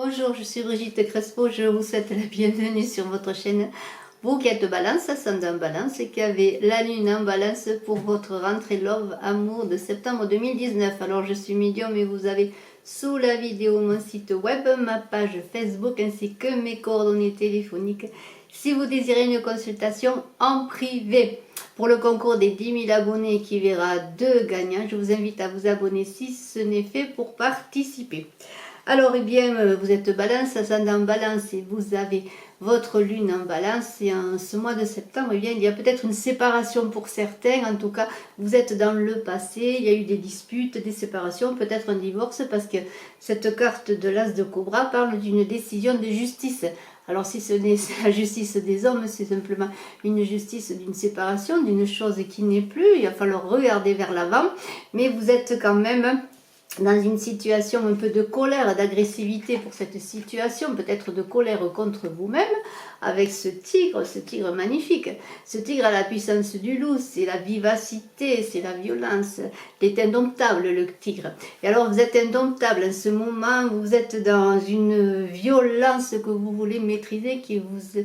Bonjour, je suis Brigitte Crespo, je vous souhaite la bienvenue sur votre chaîne. Vous qui êtes balance, ascendant balance et qui avez la lune en balance pour votre rentrée love amour de septembre 2019. Alors je suis médium et vous avez sous la vidéo mon site web, ma page Facebook ainsi que mes coordonnées téléphoniques si vous désirez une consultation en privé. Pour le concours des 10 000 abonnés qui verra 2 gagnants, je vous invite à vous abonner si ce n'est fait pour participer. Alors, eh bien, vous êtes balance, ascendant balance et vous avez votre lune en balance. Et en ce mois de septembre, eh bien, il y a peut-être une séparation pour certains. En tout cas, vous êtes dans le passé, il y a eu des disputes, des séparations, peut-être un divorce, parce que cette carte de l'As de Cobra parle d'une décision de justice. Alors si ce n'est la justice des hommes, c'est simplement une justice d'une séparation, d'une chose qui n'est plus. Il va falloir regarder vers l'avant, mais vous êtes quand même dans une situation un peu de colère, d'agressivité pour cette situation, peut-être de colère contre vous-même, avec ce tigre magnifique. Ce tigre a la puissance du loup, c'est la vivacité, c'est la violence. Il est indomptable, le tigre. Et alors vous êtes indomptable en ce moment, vous êtes dans une violence que vous voulez maîtriser, qui vous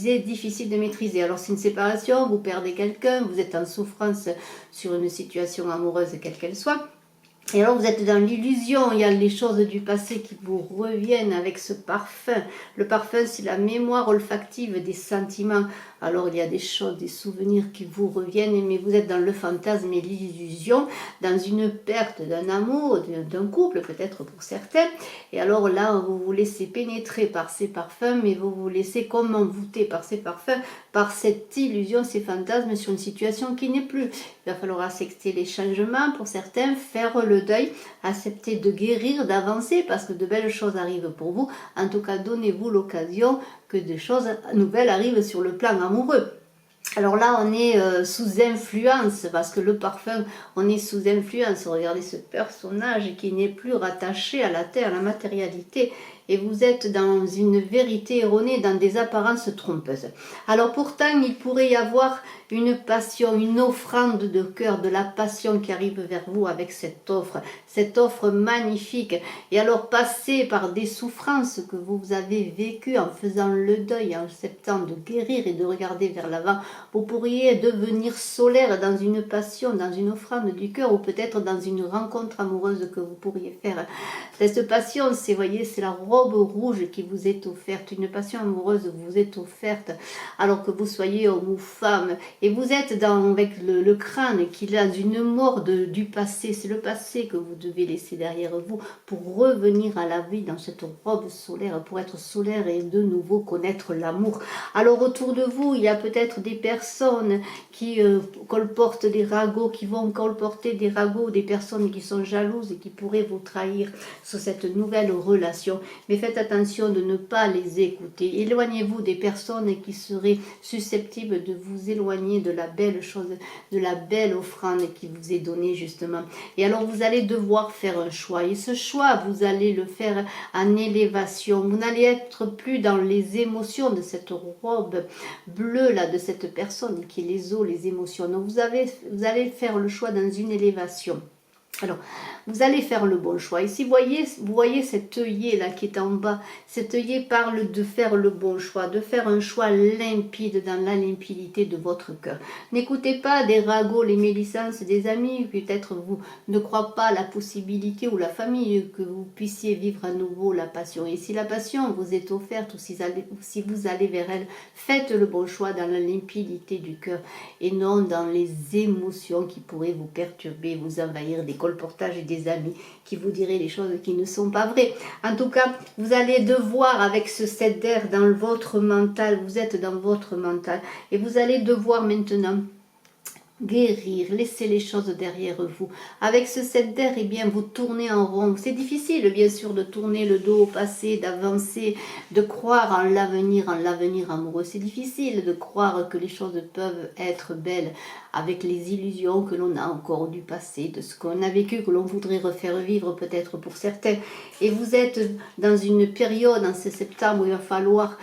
est difficile de maîtriser. Alors c'est une séparation, vous perdez quelqu'un, vous êtes en souffrance sur une situation amoureuse, quelle qu'elle soit. Et alors vous êtes dans l'illusion, il y a les choses du passé qui vous reviennent avec ce parfum. Le parfum, c'est la mémoire olfactive des sentiments. Alors il y a des choses, des souvenirs qui vous reviennent, mais vous êtes dans le fantasme et l'illusion, dans une perte d'un amour, d'un couple peut-être pour certains. Et alors là, vous vous laissez pénétrer par ces parfums, mais vous vous laissez comme envoûter par ces parfums, par cette illusion, ces fantasmes sur une situation qui n'est plus. Il va falloir accepter les changements pour certains, faire le deuil, accepter de guérir, d'avancer, parce que de belles choses arrivent pour vous. En tout cas, donnez-vous l'occasion que des choses nouvelles arrivent sur le plan amoureux. Alors là, on est sous influence, parce que le parfum, on est sous influence. Regardez ce personnage qui n'est plus rattaché à la terre, à la matérialité. Et vous êtes dans une vérité erronée, dans des apparences trompeuses. Alors pourtant, il pourrait y avoir une passion, une offrande de cœur, de la passion qui arrive vers vous avec cette offre magnifique. Et alors passer par des souffrances que vous avez vécues en faisant le deuil, en acceptant de guérir et de regarder vers l'avant, vous pourriez devenir solaire dans une passion, dans une offrande du cœur ou peut-être dans une rencontre amoureuse que vous pourriez faire. Cette passion, c'est, voyez, c'est la robe rouge qui vous est offerte, une passion amoureuse vous est offerte alors que vous soyez homme ou femme. Et vous êtes avec le crâne qui est dans une mort du passé. C'est le passé que vous devez laisser derrière vous pour revenir à la vie dans cette robe solaire, pour être solaire et de nouveau connaître l'amour. Alors autour de vous, il y a peut-être des personnes qui colportent des ragots, qui vont colporter des ragots, des personnes qui sont jalouses et qui pourraient vous trahir sur cette nouvelle relation. Mais faites attention de ne pas les écouter. Éloignez-vous des personnes qui seraient susceptibles de vous éloigner de la belle chose, de la belle offrande qui vous est donnée justement. Et alors vous allez devoir faire un choix. Et ce choix, vous allez le faire en élévation. Vous n'allez être plus dans les émotions de cette robe bleue là, de cette personne qui est les eaux, les émotions. Donc vous allez faire le choix dans une élévation. Alors, vous allez faire le bon choix. Ici, vous voyez cet œillet là qui est en bas. Cet œillet parle de faire le bon choix, de faire un choix limpide dans la limpidité de votre cœur. N'écoutez pas des ragots, les médisances des amis. Peut-être vous ne croyez pas à la possibilité ou la famille que vous puissiez vivre à nouveau la passion. Et si la passion vous est offerte ou si vous allez vers elle, faites le bon choix dans la limpidité du cœur et non dans les émotions qui pourraient vous perturber, vous envahir, des colportages et des amis qui vous diraient des choses qui ne sont pas vraies. En tout cas, vous allez devoir, avec ce 7 d'air dans votre mental, vous êtes dans votre mental, et vous allez devoir maintenant guérir, laisser les choses derrière vous. Avec ce 7 d'air, eh bien, vous tournez en rond. C'est difficile, bien sûr, de tourner le dos au passé, d'avancer, de croire en l'avenir amoureux. C'est difficile de croire que les choses peuvent être belles avec les illusions que l'on a encore du passé, de ce qu'on a vécu, que l'on voudrait refaire vivre peut-être pour certains. Et vous êtes dans une période, en ce septembre, où il va falloir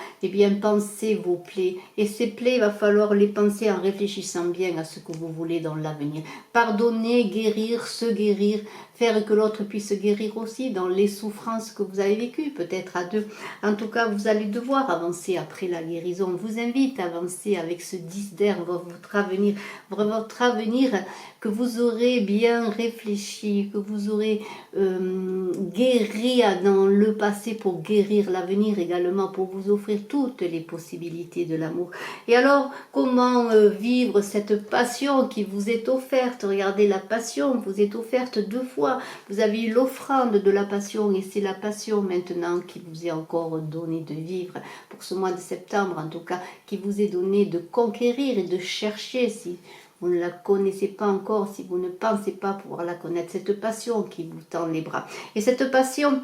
penser vos plaies. Et ces plaies, il va falloir les penser en réfléchissant bien à ce que vous vous voulez dans l'avenir. Pardonner, guérir, se guérir, faire que l'autre puisse guérir aussi dans les souffrances que vous avez vécues, peut-être à deux. En tout cas, vous allez devoir avancer après la guérison. On vous invite à avancer avec ce 10 d'air, votre avenir que vous aurez bien réfléchi, que vous aurez guéri dans le passé pour guérir l'avenir également, pour vous offrir toutes les possibilités de l'amour. Et alors, comment vivre cette passion qui vous est offerte? Regardez, la passion vous est offerte 2 fois. Vous avez eu l'offrande de la passion et c'est la passion maintenant qui vous est encore donné de vivre pour ce mois de septembre, en tout cas, qui vous est donné de conquérir et de chercher, si vous ne la connaissez pas encore, si vous ne pensez pas pouvoir la connaître, cette passion qui vous tend les bras. Et cette passion,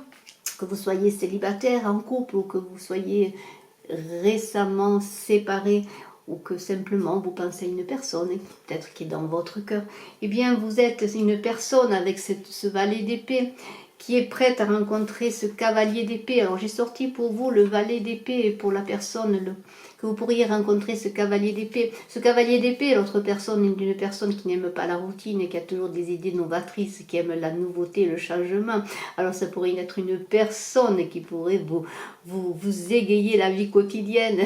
que vous soyez célibataire, en couple, ou que vous soyez récemment séparé, ou que simplement vous pensez à une personne, peut-être qui est dans votre cœur, eh bien vous êtes une personne avec ce valet d'épée, qui est prête à rencontrer ce cavalier d'épée. Alors j'ai sorti pour vous le valet d'épée, et pour la personne que vous pourriez rencontrer ce cavalier d'épée. Ce cavalier d'épée, l'autre personne, une personne qui n'aime pas la routine et qui a toujours des idées novatrices, qui aime la nouveauté, le changement. Alors ça pourrait être une personne qui pourrait vous égayer la vie quotidienne.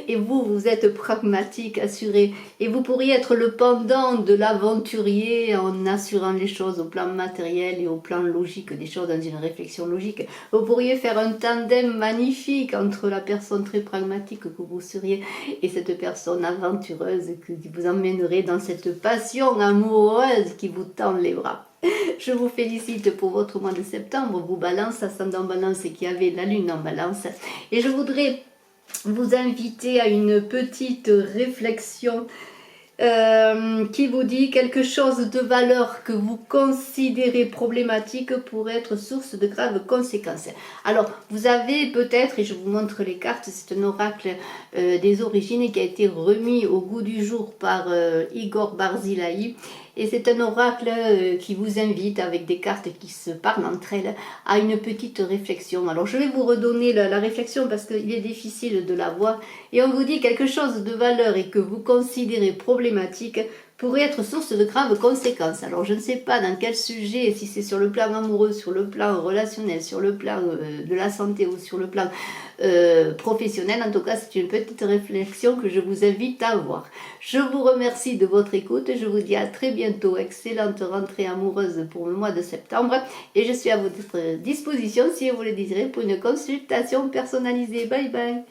Et vous êtes pragmatique, assuré. Et vous pourriez être le pendant de l'aventurier en assurant les choses au plan matériel et au plan logique des choses, dans une réflexion logique. Vous pourriez faire un tandem magnifique entre la personne très pragmatique que vous seriez et cette personne aventureuse qui vous emmènerait dans cette passion amoureuse qui vous tend les bras. Je vous félicite pour votre mois de septembre, vous Balance, ascendant Balance et qui avez la lune en Balance. Et je voudrais vous inviter à une petite réflexion qui vous dit quelque chose de valeur que vous considérez problématique pour être source de graves conséquences. Alors, vous avez peut-être, et je vous montre les cartes, c'est un oracle des origines qui a été remis au goût du jour par Igor Barzilai. Et c'est un oracle qui vous invite, avec des cartes qui se parlent entre elles, à une petite réflexion. Alors je vais vous redonner la réflexion parce qu'il est difficile de la voir. Et on vous dit quelque chose de valeur et que vous considérez problématique pourrait être source de graves conséquences. Alors je ne sais pas dans quel sujet, si c'est sur le plan amoureux, sur le plan relationnel, sur le plan de la santé ou sur le plan professionnel. En tout cas, c'est une petite réflexion que je vous invite à avoir. Je vous remercie de votre écoute. Je vous dis à très bientôt. Excellente rentrée amoureuse pour le mois de septembre. Et je suis à votre disposition si vous le désirez pour une consultation personnalisée. Bye bye.